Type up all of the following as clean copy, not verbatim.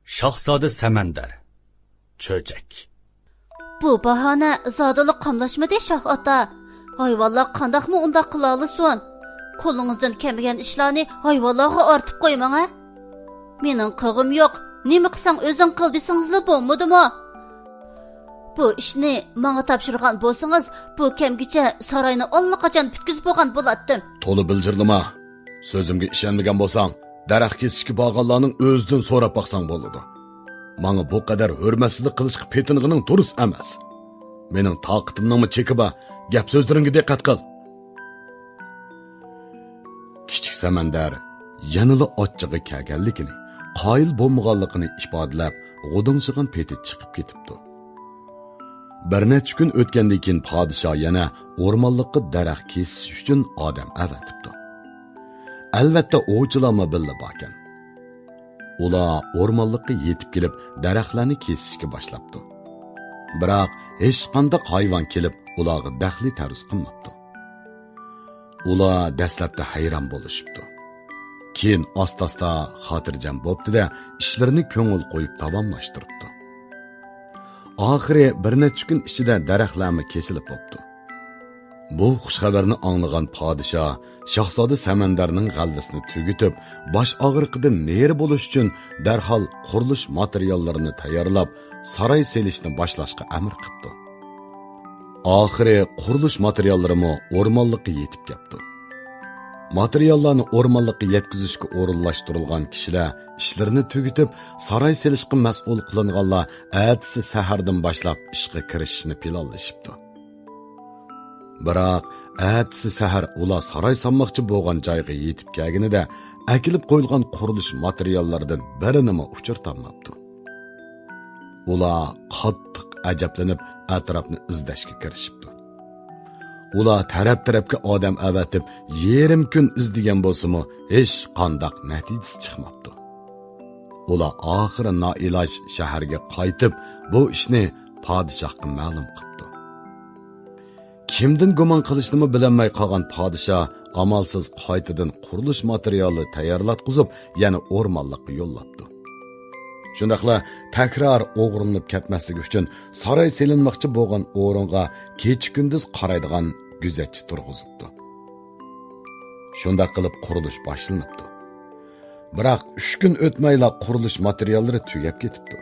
Şahzadə Səməndər. Çöçək. Bu bahane zadılık qamlaşmadı Şah ata. Hayvallar qandaqmı undaq qılalısın. Kolunuzdan kemigen işlerini hayvallarga artıp koymana. Menin qılğım yok. Nemi qısan özün qıl desіңizli bolmadı mı? Bu işni bana tapşırgan bolsanız, bu kemgiçe sarayını allaqaçan bitkizip bolgan bolatdım. Tolu bildirlima. Sözümge işenmegen bolsang, daraxt kesishga borganlarning o'zidan so'rab baqsang bo'ladi. Manga bu qadar hurmatsizlik qilishga petingining durust emas. Mening toqatimning cheki bor. Gap so'zlaringga diqqat qil. Kichik Samandar yanılı ochchig'i kelganligini, qoyil bo'lmaganligini ifodalab, g'udingchigan peti chiqib ketibdi. Bir necha kun o'tgandan keyin podshoh yana o'rmonlikqa daraxt kesish uchun odam avatibdi. Albatta ovchilarmi billa borkan. Ular o'rmonlikqa yetib kelib, daraxtlarni kesishga boshlabdi. Biroq hech qanday hayvon kelib, ularga daxli taruz qilmabdi. Ular dastlabda hayron bo'lishibdi. Keyin asta-asta xotirjam bo'pti-da, ishlarini ko'ngil qo'yib davomlashtiribdi. Oxiri bir necha kun ichida daraxtlarni kesilib bo'pti. Bu xush xabarni anglagan podshoh Shahzoda Samandarning g'alvisini tugitib, bosh og'riqidan neri bo'lish uchun darhol qurilish materiallarini tayyorlab, saroy selishni boshlashga amr qildi. Oxiri qurilish materiallarimi o'rmonlikqa yetib keldi. Materiallarni o'rmonlikqa yetkazishga o'rinlashtirilgan kishilar ishlarini tugitib, saroy selishga mas'ul qilinganlar ertasi sahardan boshlab ishga kirishishni planlashibdi. Biroq ertasi sahar ular saroy solmoqchi bo'lgan joyga yetib kelganida akilib qo'yilgan qurilish materiallaridan birini uchirtamabdi. Ular qattiq ajablanib atrofni izlashga kirishibdi. Ular taraf-tarafga odam avatib, yerim kun izdigan bo'lsa-mu, hech qanday natijasi chiqmabdi. Ular oxiri noiloj shaharga qaytib, bu ishni podshohga ma'lum qildi. Kimdan gumon qilishni bilinmay qolgan podshoh amalsiz qaytadan qurilish materiali tayyorlatqizib, yana o'rmonlikqa yo'llabdi. Shundaqla takror o'g'rinib ketmasligi uchun saroy selinmoqchi bo'lgan o'ringa kecha-kunduz qaraydigan guzatchi turg'izibdi. Shunda qilib qurilish boshlanibdi. Biroq 3 kun o'tmayla qurilish materiallari tugab ketibdi.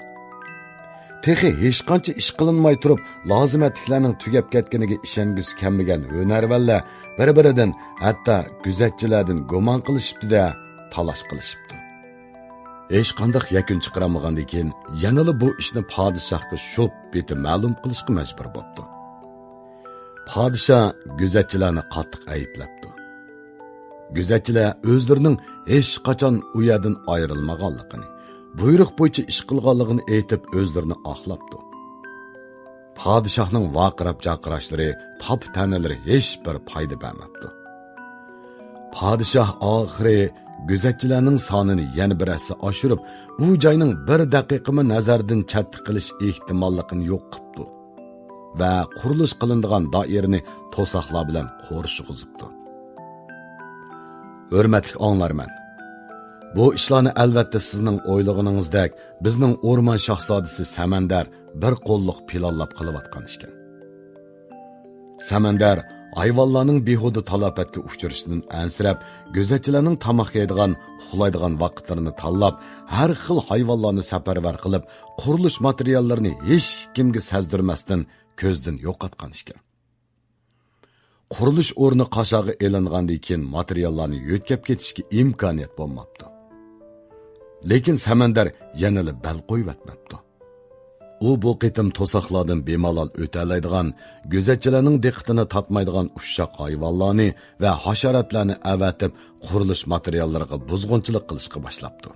Texi hech qancha ish qilinmay turib, lozimatliklarning tugab ketganiga ishongis kelmagan hunarvallar bir-biridan, hatto guzatchilardan gumon qilishibdi-da, talash qilishibdi. Hech qanday yakun chiqaramagandan keyin yanada bu ishni podshohga sho'p beti ma'lum qilishga majbur bo'ldi. Podshoh guzatchilarni qattiq ayblabdi. Guzatchilar o'zlarining hech qachon u yerdan ayrilmaganligini, buyruq bo'yicha ish qilganligini aytib o'zlarini oqlabdi. Podshohning vaqirab chaqirashlari, top tanalari hech bir foyda bermabdi. Podshoh oxiri guzatchilarning sonini yana bir assa oshirib, u joyning bir daqiqami nazardan chetda qilish ehtimolligini yo'q qildi va qurilish qilinadigan doirani to'saqlar bilan qo'rishg'izibdi. Hurmatli anglarman, bu ishlarni albatta sizning o'ylaganingizdak bizning o'rmon shahzodasi Samandar bir qo'lliq planlab qilayotgan ekan. Samandar hayvonlarning behuda talafotga uchrashidan ansirab, gözatchilarning tamoq yeydigan, uxlaydigan vaqtlarini tanlab, har xil hayvonlarni safarbar qilib, qurilish materiallarini hech kimga sezdirmasdan ko'zdan yo'qotgan ekan. Qurilish o'rni qashog'i e'lingandan keyin materiallarni yo'tkab ketishga imkoniyat bo'lmabdi. Lekin Samandar yanada bal qo'yib-atmabdi. U bu qitim to'saqlardan bemalol o'talaydigan, gözatchilarning diqqatini tatmaydigan ushshaq hayvonlarni va hasharotlarni avatib, qurilish materiallariga buzg'unchilik qilishga boshlabdi.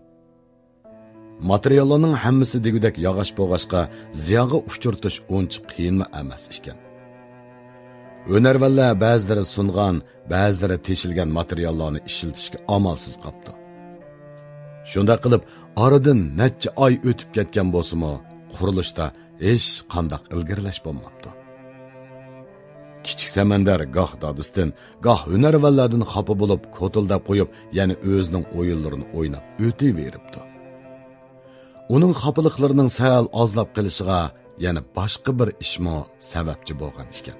Materiallarning hammasi degudek yog'och bo'g'ashqa ziyonga uchirtish uncha qiyin emas ekan. Hunarvallar ba'zilari sungan, ba'zilari teshilgan materiallarni ishlatishga amalsiz qoldi. Shunda qilib, oradan necha oy o'tib ketgan bo'lsa-mu, qurilishda hech qanday ilgirlash bo'lmabdi. Kichik Samandar goh dadisdan, goh hunarvallardan xafa bo'lib, ko'tildab qo'yib, yana o'zining o'yinlarini o'ynab o'taveribdi. uning xafalıqlarının sal azlab qilishiga yana boshqa bir ishmo sababchi bo'lgan ekan.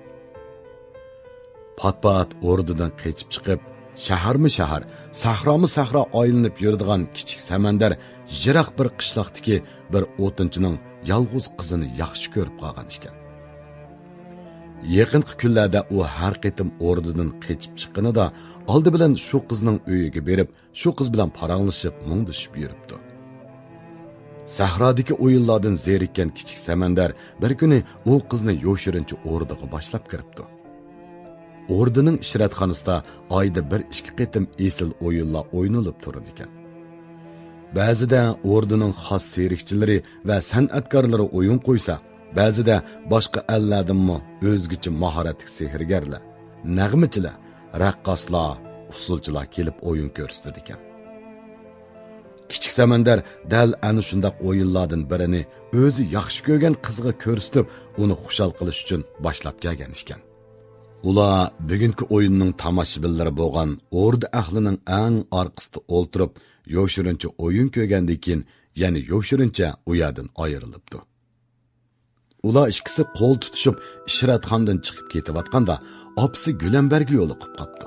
Pat-pat o'rnidan qechib chiqib, shaharmi shahar, sahromi sahro aylanib yuradigan kichik Samandar yiroq bir qishloqdagi bir o'tinchining yolg'iz qizini yaxshi ko'rib qolgan ekan. Yaqinqi kunlarda u har qitim o'rnidan qechib chiqqanida oldi bilan shu qizning uyiga berib, shu qiz bilan paranglashib, mungdishib yuribdi. Sahrodagi o'yinlardan zerikkan kichik Samandar bir kuni u qizni yo'shirincha o'rniga boshlab kiribdi. O'rdining ishratxonasida oyda 1-2 qitim esil o'yinlar o'ynalib turadi ekan. Ba'zida o'rdining xos serikchilari va san'atkorlari o'yin qo'ysa, ba'zida boshqa alladimmi o'zgacha mahoratli sehrgarlar, nag'michilar, raqqoslar, usulchilar kelib o'yin ko'rsatadi ekan. Kichik Samandar dal ana shunday o'yinlardan birini o'zi yaxshi ko'rgan qizga ko'rsatib, uni xushal qilish uchun boshlab kelgan ekan. Ular bugungi o'yinning tomoshabinlari bo'lgan o'rda ahlining eng orqasida o'ltirib, yo'shirincha o'yin ko'rgandan keyin, ya'ni yo'shirincha u yerdan ayrilibdi. Ular ikkisi qo'l tutishib, ishratxondan chiqib ketayotganda, opsi Gulambarga yo'liqib qopti.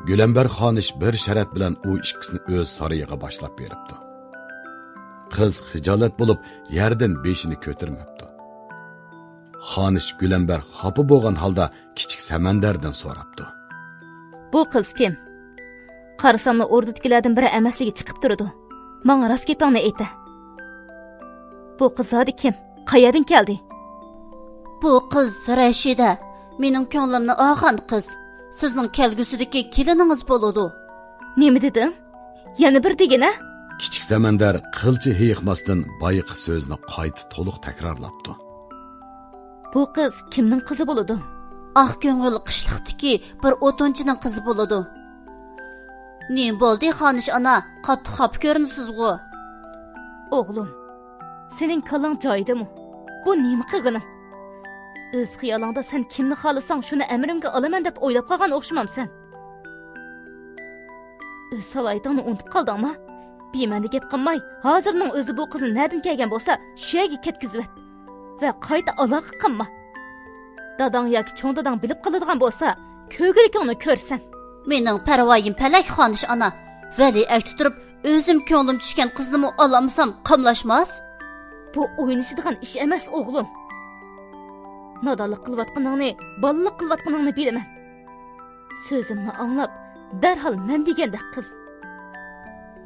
Gulambar xonish bir sharat bilan u ikkisini o'z sarayiga boshlab beribdi. Qiz hijolat bo'lib, yerdan beshini ko'tarmabdi. Xonish Gulambar xafa bo'lgan holda kichik Samandardan so'rabdi. Bu qiz kim? Qarasamni o'rdidagilardan biri emasligi chiqib turdi. Menga rost gapingni ayt. Bu qiz hodi kim? Qayerdan keldi? Bu qiz Rashida, mening ko'nglimni olgan qiz. Sizning kelgusidagi keliningiz bo'ladi. Nima deding? Yana bir degina? Kichik Samandar qilchi heyqmasdan boyiqi so'zni qayta to'liq takrorlabdi. Bu qiz kimning qizi bo'ladi? Ah ko'ngil qishliqdiki bir o'tinchining qizi bo'ladi. Ne bo'ldi xonish ona? Qattiq xap ko'rinsiz-ku. O'g'lim, sening kallang joyidami? Bu nima qilganing? O'z xiyolingda sen kimni xohlasang shuni amrimga olaman deb o'ylab qolgan o'xshamamsan. O'z salaytingni unutib qoldingmi? Bema'ni gap qilmay, hozirning o'zida bu qizni nerdan kelgan bo'lsa, shu yerga ketkizib et. Va qayta aloqa qilma. Dadang yoki cho'ng dadang bilib qiladigan bo'lsa, ko'gillikingni ko'rsan. Mening parvoyim palak xonish ona. Vali aytib turib, o'zim ko'nglim tushgan qizni olamasam qamlashmas. Bu o'ynashadigan ish emas, o'g'lim. Nodonlik qilayotganingni, bolalik qilayotganingni bilaman. So'zimni anglab, darhol men degandek qil.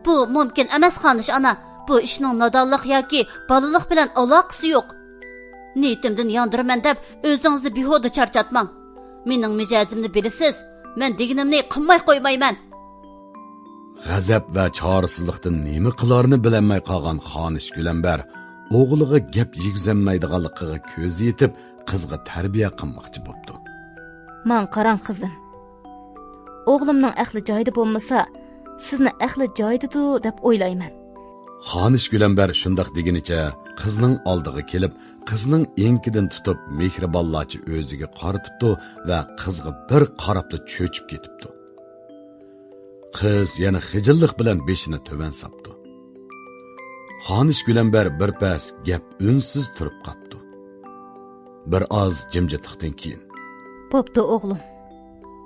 Bu mumkin emas xonish ona. Bu ishning nodonlik yoki bolalik bilan aloqasi yo'q. Niyetimdan yandiraman deb o'zingizni behuda charchatmang. Mening mijozimni bilasiz. Men deganimni qilmay qo'ymayman. G'azab va chorsizlikdan nima qilarini bilmay qolgan xonish Gulambar o'g'liga gap yegizolmaydiganligiga ko'zi yetib, qizga tarbiya qilmoqchi bo'pti. Men qarang qizim. O'g'limning ahli joyida bo'lmasa, sizni ahli joyididu deb o'ylayman. Xonish Gulambar shundoq deginicha qizning oldiga kelib, qizning enkidan tutib mehribonlarcha o'ziga qaratibdi va qizga bir qarabda cho'chib ketibdi. Qiz yana xijillik bilan beshini to'van sapdi. Xonish Gulambar bir pas gap unsiz turib qopdi. Bir oz jimjitlikdan keyin: "Bo'pti o'g'lim.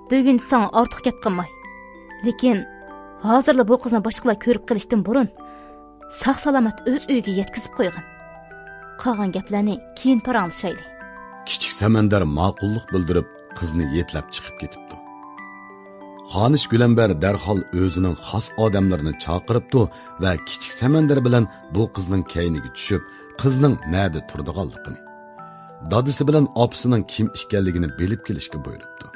Bugun sen ortiq gap qilmay. Lekin hozirla bu qizni boshqalar ko'rib qilishdan burun sog' salomat o'z uyiga yetkazib qo'ygan. Qolgan gaplarni keyin paranglashayli." Kichik Samandar ma'qullik bildirib qizni yetlab chiqib ketibdi. Xonish Gulambar darhol o'zining xos odamlarini chaqiribdi va kichik Samandar bilan bu qizning kayniga tushib, qizning nada turdiganligini, dadisi bilan opasining kim ekanligini bilib kelishga buyuribdi.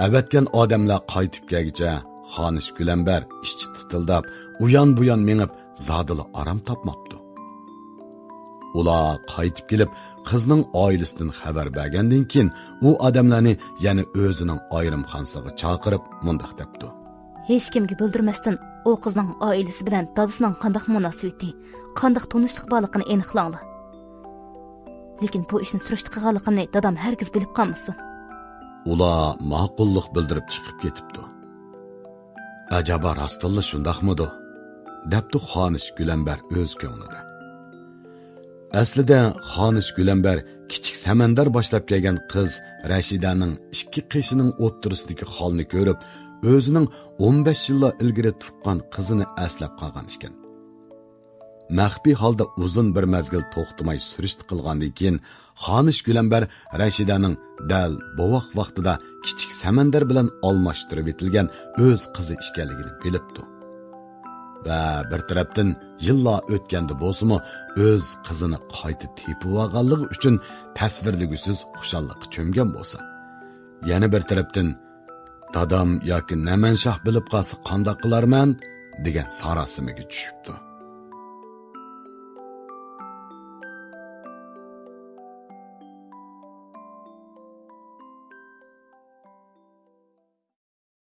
Avatgan odamlar qaytib kelguncha Xonish Gulambar ichi tutildab, uyon-buyon menib, zodili aram topmabdi. Ular qaytib kelib, qizning oilasidan xabar bergandan keyin u odamlarni yana o'zining ayrimxonasiga chaqirib mundaq debdi: "Hech kimga bildirmasdan u qizning oilasi bilan dadasining qanday munosabati, qanday tunishlik borligini aniqlanglar. Lekin bu ishni surishti qilganligimni dadam hargiz bilib qolmasin." Ular ma'qullik bildirib chiqib ketibdi. Ajaba rostilla shundaqmidi? debdi Xonish Gülambar o'z ko'nglida. Aslida Xonish Gülambar kichik Samandar boshlab kelgan qiz Rashidaning ikki qishining o'ttirisidagi holni ko'rib, o'zining 15 yil ilgari tuqqan qizini aslab qolgan ekan. Maxfiy holda uzun bir mezgil to'xtamay surishti qilgandan keyin Xonish Gülambar Rashidaning dal bu vaqtida kichik Samandar bilan almashtirib etilgan o'z qizi ekanligini bilibdi. Va bir tarafdan yillar o'tganda bo'lsa-mu, o'z qizini qayta tepib olganligi uchun tasvirligisiz xushallikqa cho'mgan bo'lsa, yana bir tarafdan dadam yoki Namanshah bilib qolsa qandoq qilarman degan sarosimiga tushibdi.